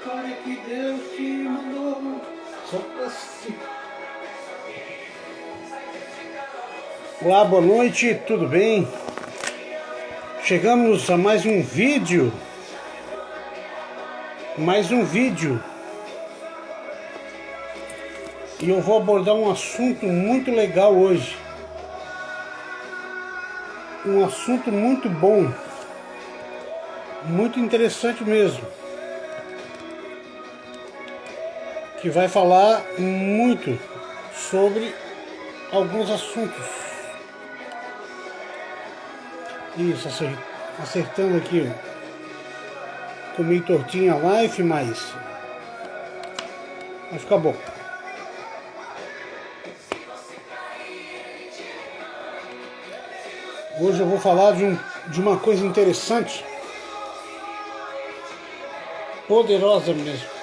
história que Deus te mandou. Só pra si. Olá, boa noite, tudo bem? Chegamos a mais um vídeo. E eu vou abordar um assunto muito legal hoje. Um assunto muito bom. Muito interessante mesmo. Que vai falar muito sobre alguns assuntos. Isso, acertando aqui. Comi tortinha a life, mas vai ficar bom. Hoje eu vou falar de uma coisa interessante, poderosa mesmo.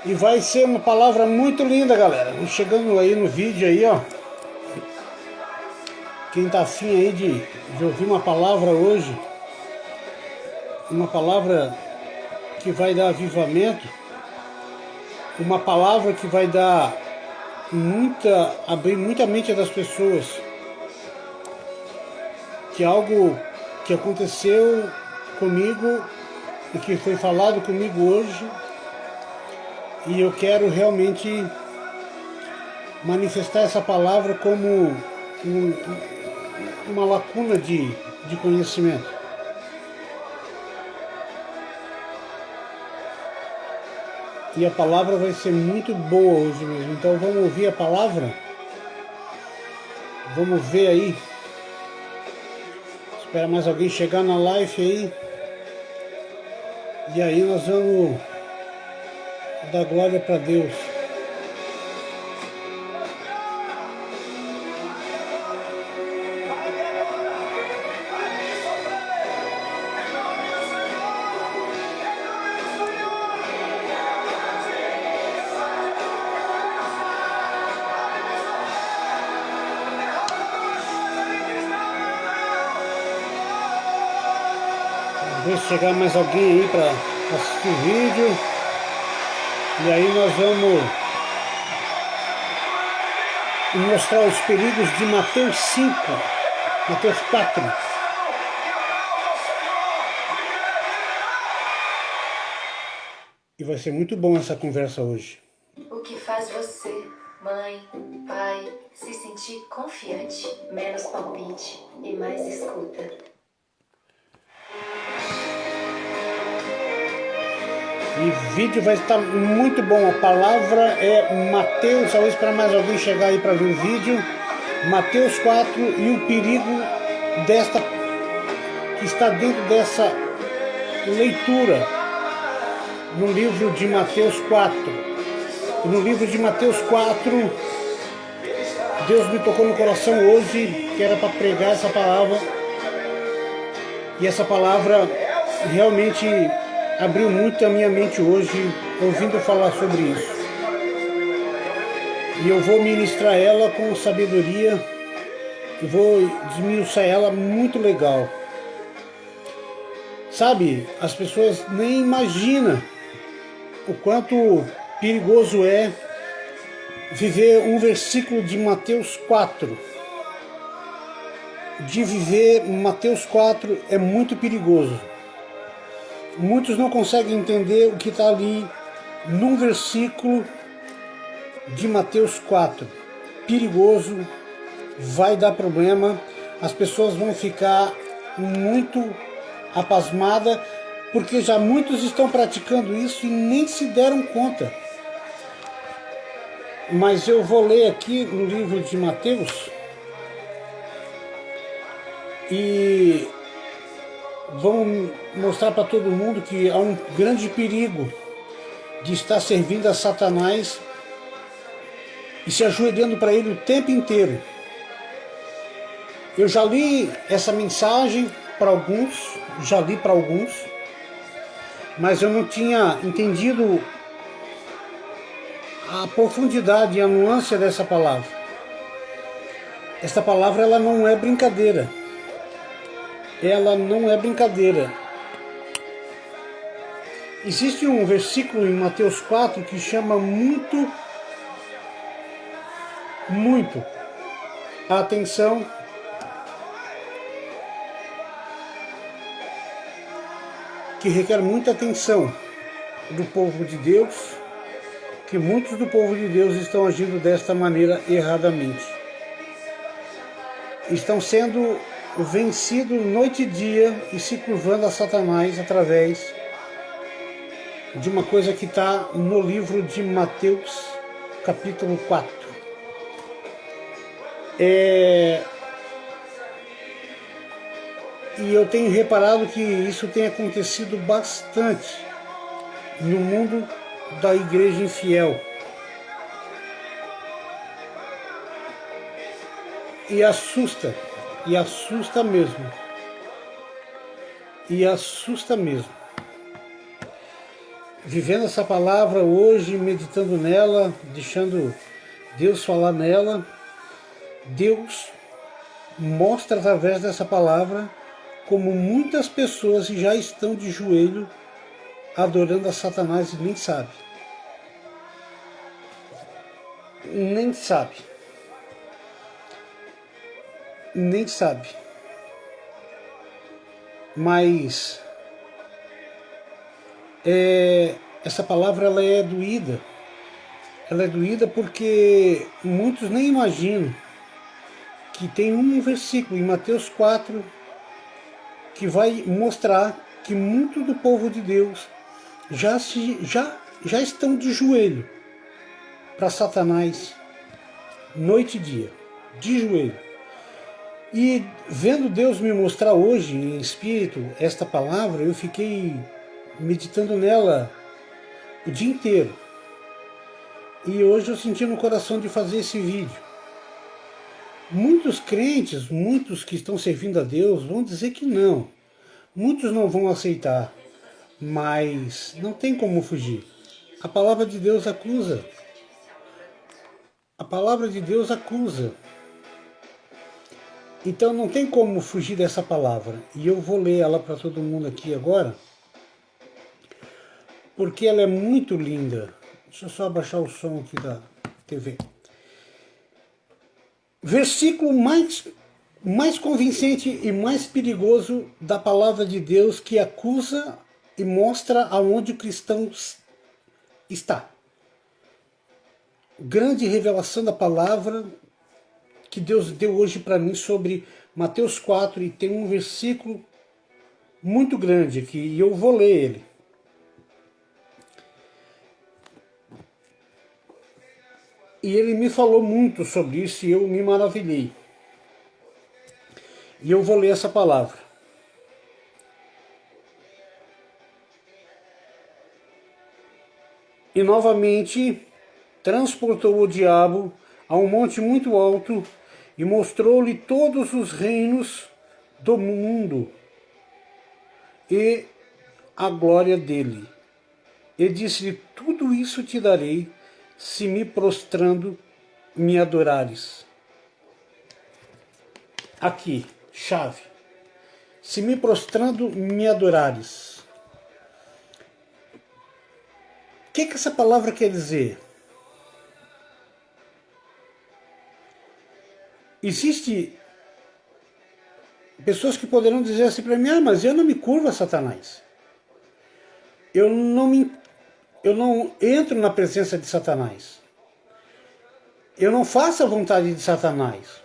E vai ser uma palavra muito linda, galera. Chegando aí no vídeo aí, ó. Quem tá afim aí de ouvir uma palavra hoje, uma palavra que vai dar avivamento, uma palavra que vai dar abrir muita mente das pessoas, que é algo que aconteceu comigo e que foi falado comigo hoje, e eu quero realmente manifestar essa palavra como uma lacuna de conhecimento. E a palavra vai ser muito boa hoje mesmo. Então vamos ouvir a palavra. Vamos ver aí. Espera mais alguém chegar na live aí. E aí nós vamos dar glória para Deus. Ver se chegar mais alguém aí para assistir o vídeo. E aí nós vamos mostrar os perigos de Mateus 5, Mateus 4. E vai ser muito bom essa conversa hoje. O que faz você, mãe, pai, se sentir confiante, menos palpite e mais escuta? E o vídeo vai estar muito bom. A palavra é Mateus. Só vou esperar mais alguém chegar aí para ver o vídeo. Mateus 4 e o perigo que está dentro dessa leitura no livro de Mateus 4. No livro de Mateus 4, Deus me tocou no coração hoje que era para pregar essa palavra. E essa palavra realmente abriu muito a minha mente hoje, ouvindo falar sobre isso. E eu vou ministrar ela com sabedoria, e vou desmiuçar ela muito legal. Sabe, as pessoas nem imaginam o quanto perigoso é viver um versículo de Mateus 4. De viver Mateus 4 é muito perigoso. Muitos não conseguem entender o que está ali num versículo de Mateus 4. Perigoso, vai dar problema, as pessoas vão ficar muito apasmadas, porque já muitos estão praticando isso e nem se deram conta. Mas eu vou ler aqui no livro de Mateus e vamos mostrar para todo mundo que há um grande perigo de estar servindo a Satanás e se ajoelhando para ele o tempo inteiro. Eu já li essa mensagem para alguns, mas eu não tinha entendido a profundidade e a nuance dessa palavra. Essa palavra ela não é brincadeira. ela não é brincadeira. Existe um versículo em Mateus 4 que chama muito a atenção, que requer muita atenção do povo de Deus, que muitos do povo de Deus estão agindo desta maneira erradamente. Estão sendo vencidos noite e dia e se curvando a Satanás através de uma coisa que está no livro de Mateus, capítulo 4. E eu tenho reparado que isso tem acontecido bastante no mundo da igreja infiel. E assusta mesmo. E assusta mesmo. Vivendo essa palavra hoje, meditando nela, deixando Deus falar nela, Deus mostra através dessa palavra como muitas pessoas já estão de joelho adorando a Satanás e nem sabe. Nem sabe. Nem sabe. Mas essa palavra ela é doída. Ela é doída porque muitos nem imaginam que tem um versículo em Mateus 4 que vai mostrar que muito do povo de Deus já estão de joelho para Satanás, noite e dia, de joelho. E vendo Deus me mostrar hoje em espírito esta palavra, eu fiquei meditando nela o dia inteiro. E hoje eu senti no coração de fazer esse vídeo. Muitos crentes, muitos que estão servindo a Deus vão dizer que não. Muitos não vão aceitar, mas não tem como fugir. A palavra de Deus acusa. A palavra de Deus acusa. Então não tem como fugir dessa palavra. E eu vou ler ela para todo mundo aqui agora, porque ela é muito linda. Deixa eu só abaixar o som aqui da TV. Versículo mais convincente e mais perigoso da palavra de Deus, que acusa e mostra aonde o cristão está. Grande revelação da palavra que Deus deu hoje para mim sobre Mateus 4, e tem um versículo muito grande aqui, e eu vou ler ele. E ele me falou muito sobre isso e eu me maravilhei. E eu vou ler essa palavra. E novamente transportou o diabo a um monte muito alto e mostrou-lhe todos os reinos do mundo e a glória dele. E disse-lhe: tudo isso te darei, se me prostrando me adorares. Aqui, chave. Se me prostrando me adorares. O que essa palavra quer dizer? Existe pessoas que poderão dizer assim para mim: mas eu não me curvo a Satanás. Eu não entro na presença de Satanás. Eu não faço a vontade de Satanás.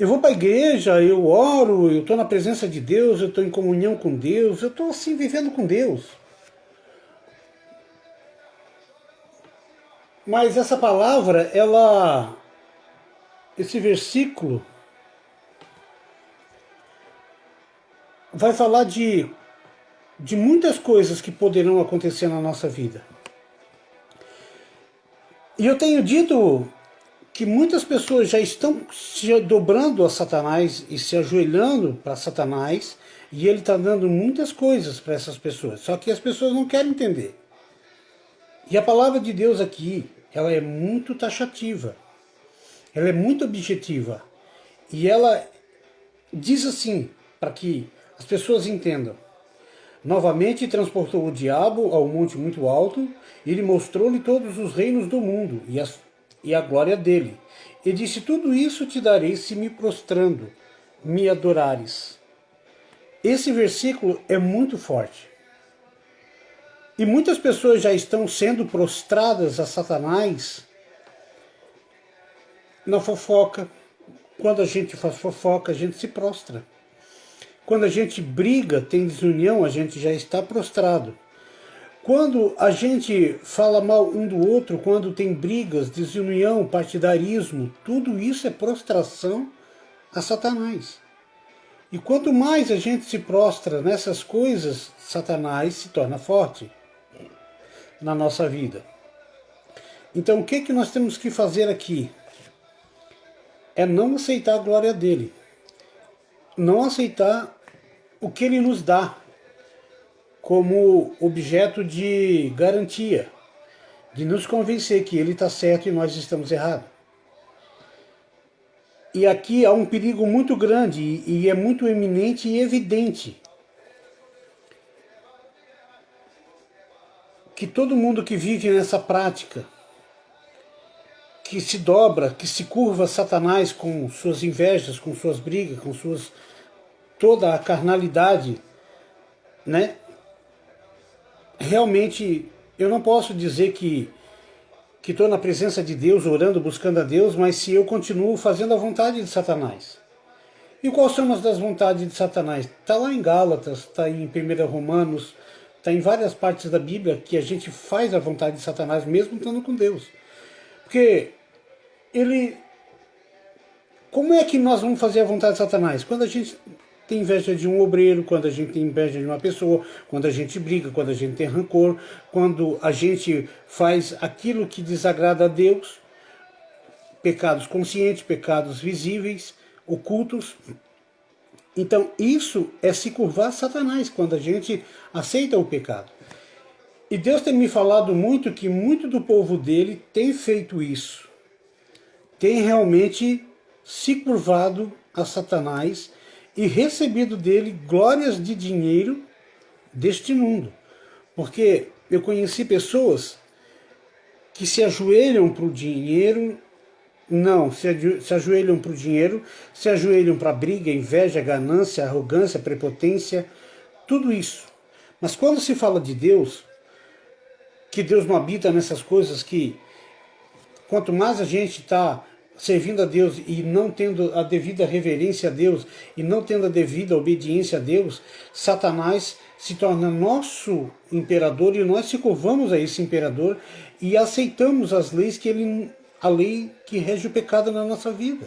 Eu vou para a igreja, eu oro, eu estou na presença de Deus, eu estou em comunhão com Deus, eu estou assim vivendo com Deus. Mas essa palavra, esse versículo vai falar de muitas coisas que poderão acontecer na nossa vida. E eu tenho dito que muitas pessoas já estão se dobrando a Satanás e se ajoelhando para Satanás, e ele está dando muitas coisas para essas pessoas, só que as pessoas não querem entender. E a palavra de Deus aqui, ela é muito taxativa, ela é muito objetiva, e ela Diz assim, para que as pessoas entendam. Novamente transportou o diabo ao monte muito alto, e lhe mostrou-lhe todos os reinos do mundo e a glória dele. E disse, tudo isso te darei se me prostrando, me adorares. Esse versículo é muito forte. E muitas pessoas já estão sendo prostradas a Satanás na fofoca. Quando a gente faz fofoca, a gente se prostra. Quando a gente briga, tem desunião, a gente já está prostrado. Quando a gente fala mal um do outro, quando tem brigas, desunião, partidarismo, tudo isso é prostração a Satanás. E quanto mais a gente se prostra nessas coisas, Satanás se torna forte na nossa vida. Então o que nós temos que fazer aqui? É não aceitar a glória dele. Não aceitar o que ele nos dá como objeto de garantia, de nos convencer que ele está certo e nós estamos errados. E aqui há um perigo muito grande e é muito eminente e evidente que todo mundo que vive nessa prática, que se dobra, que se curva a Satanás com suas invejas, com suas brigas, com toda a carnalidade, né? Realmente, eu não posso dizer que estou na presença de Deus, orando, buscando a Deus, mas se eu continuo fazendo a vontade de Satanás. E quais são as das vontades de Satanás? Está lá em Gálatas, está em 1 Romanos, está em várias partes da Bíblia que a gente faz a vontade de Satanás mesmo estando com Deus. Porque ele... Como é que nós vamos fazer a vontade de Satanás? Quando a gente tem inveja de um obreiro, quando a gente tem inveja de uma pessoa, quando a gente briga, quando a gente tem rancor, quando a gente faz aquilo que desagrada a Deus, pecados conscientes, pecados visíveis, ocultos. Então isso é se curvar a Satanás, quando a gente aceita o pecado. E Deus tem me falado muito que muito do povo dele tem feito isso. Tem realmente se curvado a Satanás e recebido dele glórias de dinheiro deste mundo. Porque eu conheci pessoas que se ajoelham para o dinheiro, não, se ajoelham para o dinheiro, se ajoelham para a briga, inveja, ganância, arrogância, prepotência, tudo isso. Mas quando se fala de Deus, que Deus não habita nessas coisas, que quanto mais a gente está servindo a Deus e não tendo a devida reverência a Deus e não tendo a devida obediência a Deus, Satanás se torna nosso imperador e nós se curvamos a esse imperador e aceitamos as leis a lei que rege o pecado na nossa vida.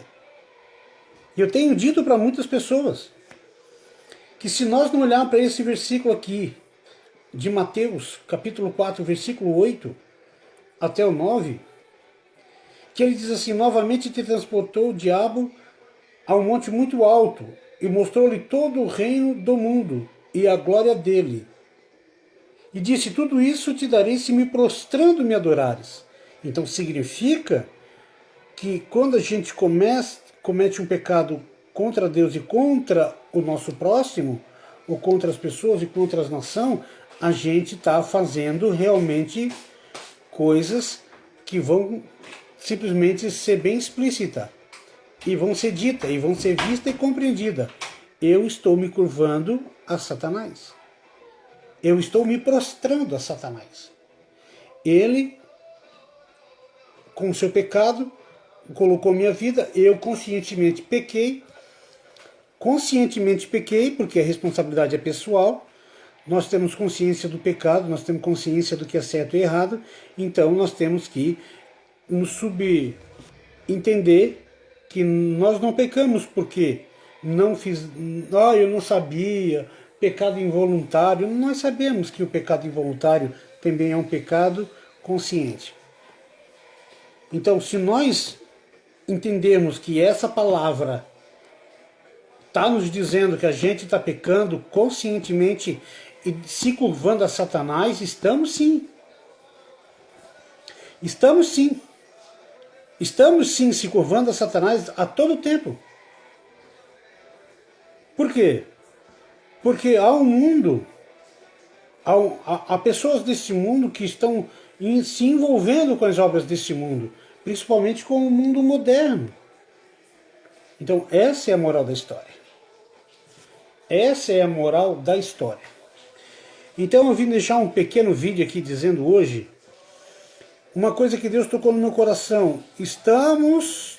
E eu tenho dito para muitas pessoas que se nós não olharmos para esse versículo aqui de Mateus, capítulo 4, versículo 8 até o 9, que ele diz assim, novamente te transportou o diabo a um monte muito alto e mostrou-lhe todo o reino do mundo e a glória dele. E disse, tudo isso te darei se me prostrando me adorares. Então significa que quando a gente comete um pecado contra Deus e contra o nosso próximo, ou contra as pessoas e contra as nações, a gente está fazendo realmente coisas que vão simplesmente ser bem explícita e vão ser dita e vão ser vista e compreendida. Eu estou me curvando a Satanás. Eu estou me prostrando a Satanás. Ele, com o seu pecado, colocou minha vida, eu conscientemente pequei, porque a responsabilidade é pessoal, nós temos consciência do pecado, nós temos consciência do que é certo e errado, então nós temos que nos subentender que nós não pecamos porque eu não sabia, pecado involuntário. Nós sabemos que o pecado involuntário também é um pecado consciente. Então, se nós entendermos que essa palavra está nos dizendo que a gente está pecando conscientemente e se curvando a Satanás, estamos sim. Estamos sim. Estamos sim se curvando a Satanás a todo tempo. Por quê? Porque há um mundo, há pessoas desse mundo que estão se envolvendo com as obras desse mundo, principalmente com o mundo moderno. Então essa é a moral da história. Essa é a moral da história. Então eu vim deixar um pequeno vídeo aqui dizendo hoje uma coisa que Deus tocou no meu coração. Estamos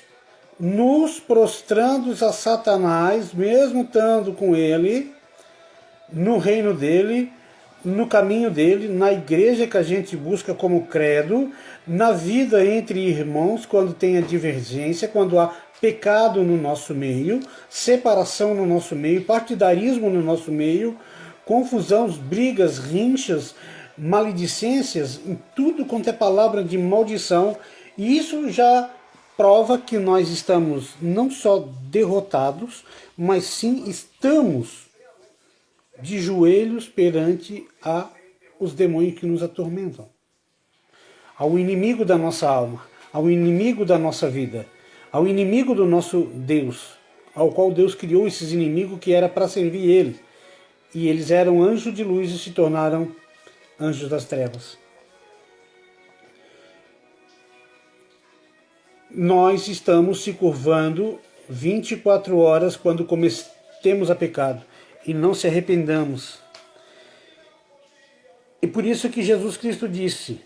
nos prostrando a Satanás, mesmo estando com ele, no reino dele, no caminho dele, na igreja que a gente busca como credo, na vida entre irmãos, quando tem a divergência, quando há pecado no nosso meio, separação no nosso meio, partidarismo no nosso meio, confusão, brigas, rinchas, maledicências, em tudo quanto é palavra de maldição. E isso já prova que nós estamos não só derrotados, mas sim estamos de joelhos perante os demônios que nos atormentam, ao inimigo da nossa alma, ao inimigo da nossa vida, ao inimigo do nosso Deus, ao qual Deus criou esses inimigos que era para servir Ele. E eles eram anjos de luz e se tornaram anjos das trevas. Nós estamos se curvando 24 horas quando cometemos a pecado e não se arrependamos. E por isso que Jesus Cristo disse: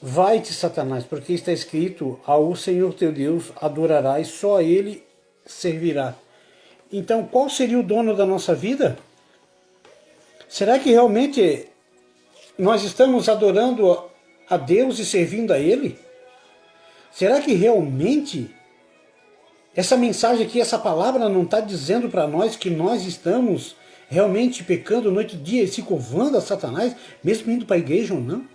vai-te, Satanás, porque está escrito: ao Senhor teu Deus adorarás, só a Ele servirá. Então, qual seria o dono da nossa vida? Será que realmente nós estamos adorando a Deus e servindo a Ele? Será que realmente essa mensagem aqui, essa palavra não está dizendo para nós que nós estamos realmente pecando noite e dia e se curvando a Satanás, mesmo indo para a igreja ou não?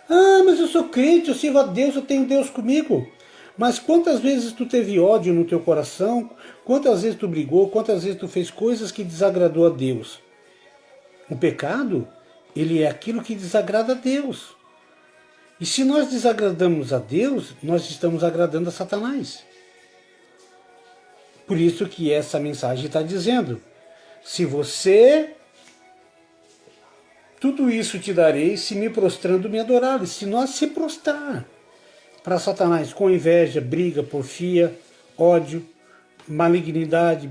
Ah, mas eu sou crente, eu sirvo a Deus, eu tenho Deus comigo. Mas quantas vezes tu teve ódio no teu coração? Quantas vezes tu brigou? Quantas vezes tu fez coisas que desagradou a Deus? O pecado, ele é aquilo que desagrada a Deus. E se nós desagradamos a Deus, nós estamos agradando a Satanás. Por isso que essa mensagem está dizendo: se você, tudo isso te darei se me prostrando me adorares. Se nós se prostrar para Satanás com inveja, briga, porfia, ódio, malignidade,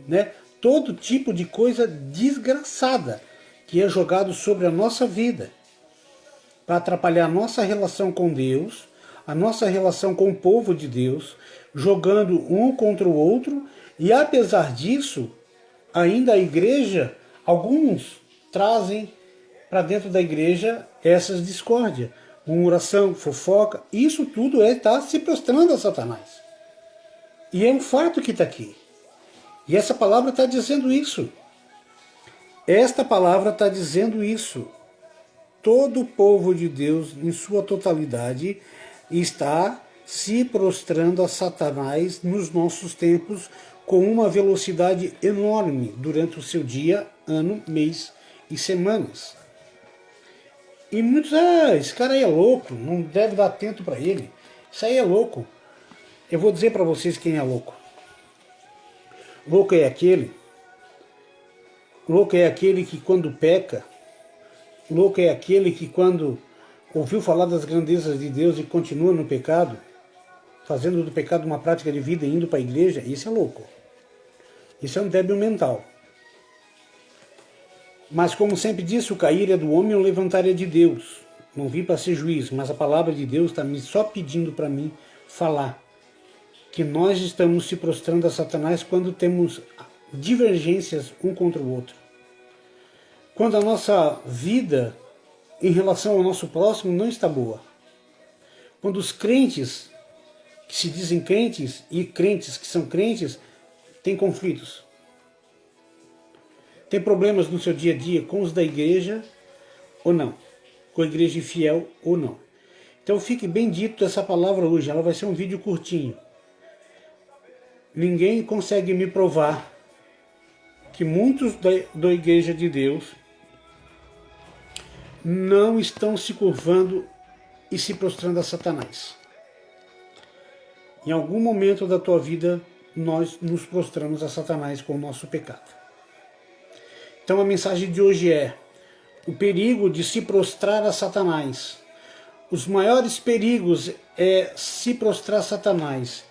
né? Todo tipo de coisa desgraçada que é jogado sobre a nossa vida para atrapalhar a nossa relação com Deus, a nossa relação com o povo de Deus, jogando um contra o outro. E apesar disso, ainda a igreja, alguns trazem para dentro da igreja essas discórdias, murmuração, fofoca. Isso tudo está se prostrando a Satanás. E é um fato que está aqui. E essa palavra está dizendo isso. Esta palavra está dizendo isso. Todo o povo de Deus, em sua totalidade, está se prostrando a Satanás nos nossos tempos com uma velocidade enorme durante o seu dia, ano, mês e semanas. E muitos, esse cara aí é louco, não deve dar atento para ele. Isso aí é louco. Eu vou dizer para vocês quem é louco. Louco é aquele que quando peca, louco é aquele que quando ouviu falar das grandezas de Deus e continua no pecado, fazendo do pecado uma prática de vida e indo para a igreja, isso é louco. Isso é um débil mental. Mas como sempre disse, o cair é do homem e o levantar é de Deus. Não vim para ser juiz, mas a palavra de Deus está só pedindo para mim falar que nós estamos se prostrando a Satanás quando temos divergências um contra o outro. Quando a nossa vida em relação ao nosso próximo não está boa. Quando os crentes que se dizem crentes e crentes que são crentes têm conflitos. Tem problemas no seu dia a dia com os da igreja ou não. Com a igreja infiel ou não. Então fique bem dito essa palavra hoje. Ela vai ser um vídeo curtinho. Ninguém consegue me provar que muitos da igreja de Deus não estão se curvando e se prostrando a Satanás. Em algum momento da tua vida, nós nos prostramos a Satanás com o nosso pecado. Então a mensagem de hoje é o perigo de se prostrar a Satanás. Os maiores perigos é se prostrar a Satanás.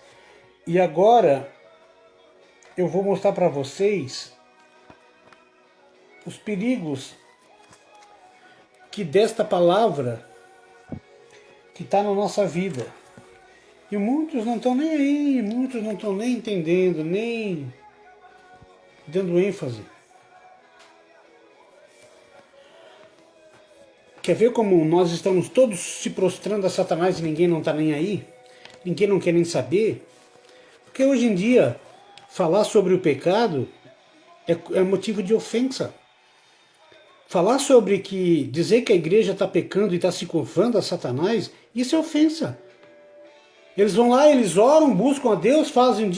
E agora eu vou mostrar para vocês os perigos que desta palavra que está na nossa vida. E muitos não estão nem aí, muitos não estão nem entendendo, nem dando ênfase. Quer ver como nós estamos todos se prostrando a Satanás e ninguém não está nem aí? Ninguém não quer nem saber? Porque hoje em dia, falar sobre o pecado é motivo de ofensa. Falar sobre dizer que a igreja está pecando e está se curvando a Satanás, isso é ofensa. Eles vão lá, eles oram, buscam a Deus, fazem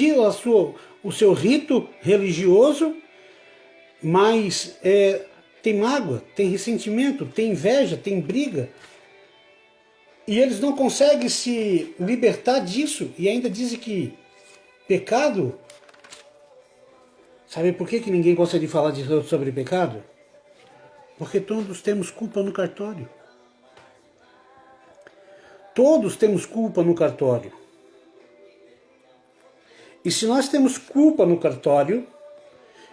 o seu rito religioso, mas tem mágoa, tem ressentimento, tem inveja, tem briga. E eles não conseguem se libertar disso e ainda dizem que pecado... Sabe por que ninguém gosta de falar sobre pecado? Porque todos temos culpa no cartório. Todos temos culpa no cartório. E se nós temos culpa no cartório,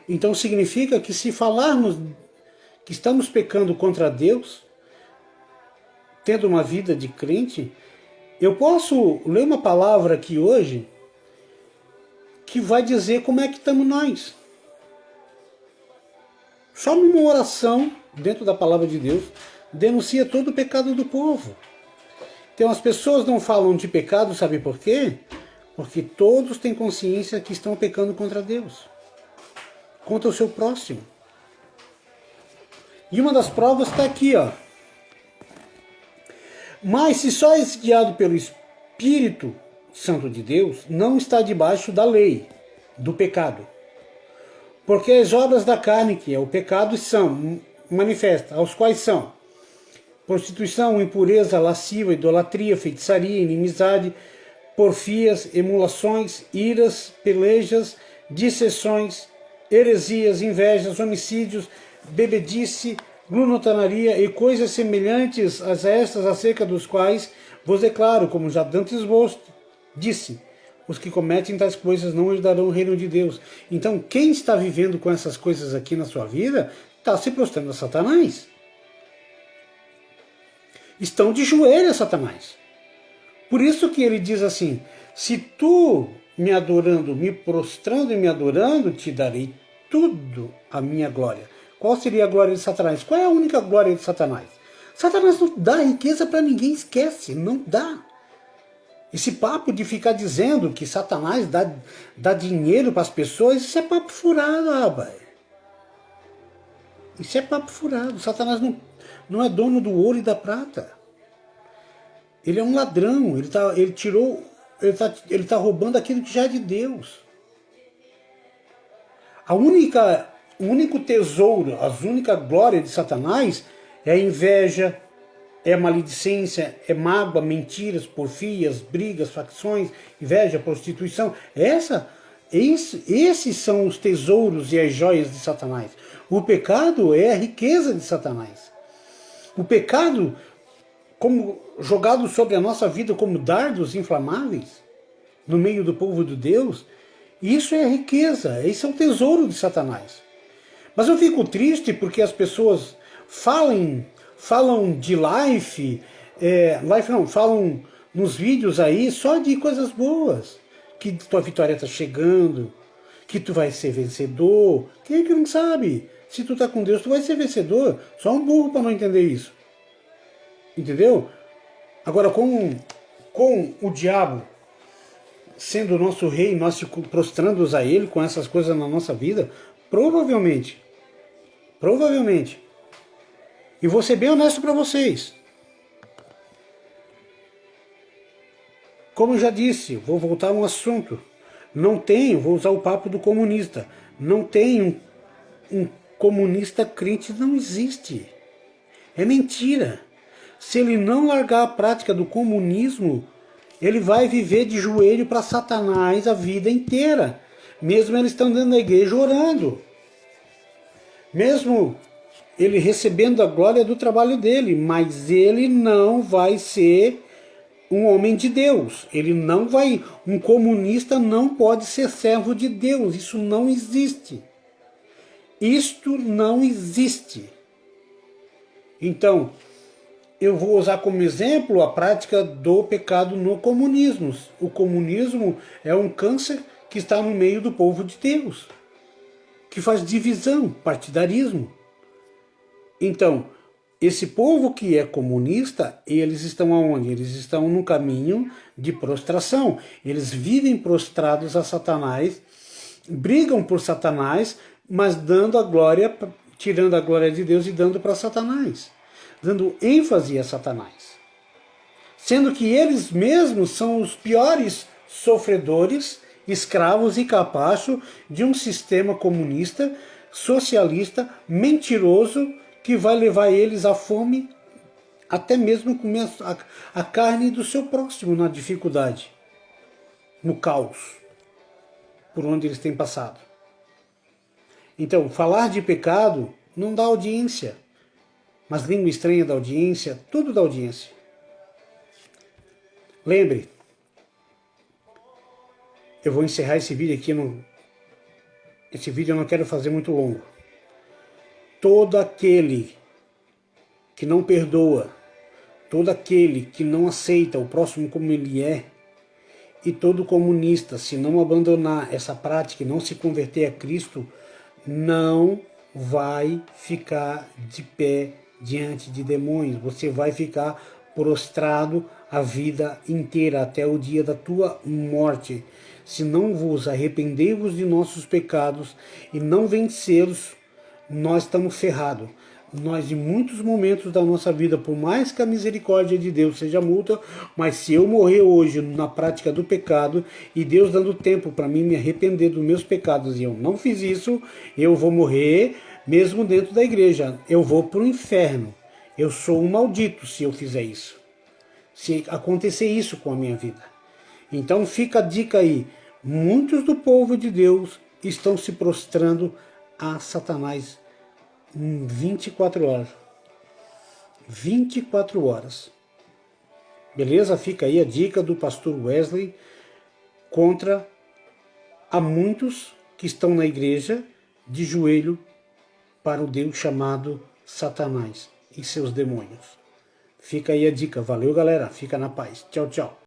então significa que se falarmos que estamos pecando contra Deus, tendo uma vida de crente, eu posso ler uma palavra aqui hoje que vai dizer como é que estamos nós. Só numa oração, dentro da palavra de Deus, denuncia todo o pecado do povo. Então as pessoas não falam de pecado, sabe por quê? Porque todos têm consciência que estão pecando contra Deus, contra o seu próximo. E uma das provas está aqui, ó. Mas se só é guiado pelo Espírito Santo de Deus, não está debaixo da lei, do pecado. Porque as obras da carne, que é o pecado, são manifestas, aos quais são prostituição, impureza, lascívia, idolatria, feitiçaria, inimizade, porfias, emulações, iras, pelejas, dissensões, heresias, invejas, homicídios, bebedice, glutonaria e coisas semelhantes a estas, acerca dos quais vos declaro, como já dantes vos disse, os que cometem tais coisas não herdarão o reino de Deus. Então, quem está vivendo com essas coisas aqui na sua vida, está se prostrando a Satanás. Estão de joelho a Satanás. Por isso que ele diz assim, se tu me adorando, me prostrando e me adorando, te darei tudo a minha glória. Qual seria a glória de Satanás? Qual é a única glória de Satanás? Satanás não dá riqueza para ninguém, esquece, não dá. Esse papo de ficar dizendo que Satanás dá dinheiro para as pessoas, isso é papo furado, rapaz. Isso é papo furado. Satanás não é dono do ouro e da prata. Ele é um ladrão, ele tá roubando aquilo que já é de Deus. O único tesouro, a única glória de Satanás é a inveja, é a maledicência, é mágoa, mentiras, porfias, brigas, facções, inveja, prostituição. Esses são os tesouros e as joias de Satanás. O pecado é a riqueza de Satanás. O pecado, como jogado sobre a nossa vida como dardos inflamáveis, no meio do povo de Deus, isso é a riqueza, esse é o tesouro de Satanás. Mas eu fico triste porque as pessoas falam de falam nos vídeos aí só de coisas boas, que tua vitória está chegando, que tu vai ser vencedor. Quem é que não sabe? Se tu está com Deus, tu vai ser vencedor. Só um burro para não entender isso. Entendeu? Agora, com o diabo sendo o nosso rei, nós se prostrando a ele com essas coisas na nossa vida, provavelmente, e vou ser bem honesto para vocês, como eu já disse, vou voltar a um assunto, vou usar o papo do comunista, não tem um comunista crente, não existe, é mentira. Se ele não largar a prática do comunismo, ele vai viver de joelho para Satanás a vida inteira. mesmo eles estão dentro da igreja orando, mesmo ele recebendo a glória do trabalho dele, mas ele não vai ser um homem de Deus. Ele não vai, um comunista não pode ser servo de Deus. Isso não existe. Isto não existe. Então, eu vou usar como exemplo a prática do pecado no comunismo. O comunismo é um câncer que está no meio do povo de Deus, que faz divisão, partidarismo. Então, esse povo que é comunista, eles estão aonde? Eles estão no caminho de prostração. Eles vivem prostrados a Satanás, brigam por Satanás, mas dando a glória, tirando a glória de Deus e dando para Satanás, dando ênfase a Satanás. Sendo que eles mesmos são os piores sofredores, escravos e capachos de um sistema comunista, socialista, mentiroso, que vai levar eles à fome, até mesmo comer a carne do seu próximo na dificuldade, no caos, por onde eles têm passado. Então, falar de pecado não dá audiência, mas língua estranha dá audiência, tudo dá audiência. Lembre, eu vou encerrar esse vídeo aqui, esse vídeo eu não quero fazer muito longo. Todo aquele que não perdoa, todo aquele que não aceita o próximo como ele é, e todo comunista, se não abandonar essa prática e não se converter a Cristo, não vai ficar de pé diante de demônios. Você vai ficar prostrado a vida inteira, até o dia da tua morte. Se não vos arrependei-vos de nossos pecados e não vencê-los, nós estamos ferrados. Nós, em muitos momentos da nossa vida, por mais que a misericórdia de Deus seja multa, mas se eu morrer hoje na prática do pecado e Deus dando tempo para mim me arrepender dos meus pecados e eu não fiz isso, eu vou morrer mesmo dentro da igreja. Eu vou para o inferno. Eu sou um maldito se eu fizer isso. Se acontecer isso com a minha vida. Então fica a dica aí. Muitos do povo de Deus estão se prostrando a Satanás em 24 horas. 24 horas. Beleza? Fica aí a dica do pastor Wesley contra a muitos que estão na igreja de joelho para o Deus chamado Satanás e seus demônios. Fica aí a dica. Valeu, galera. Fica na paz. Tchau, tchau.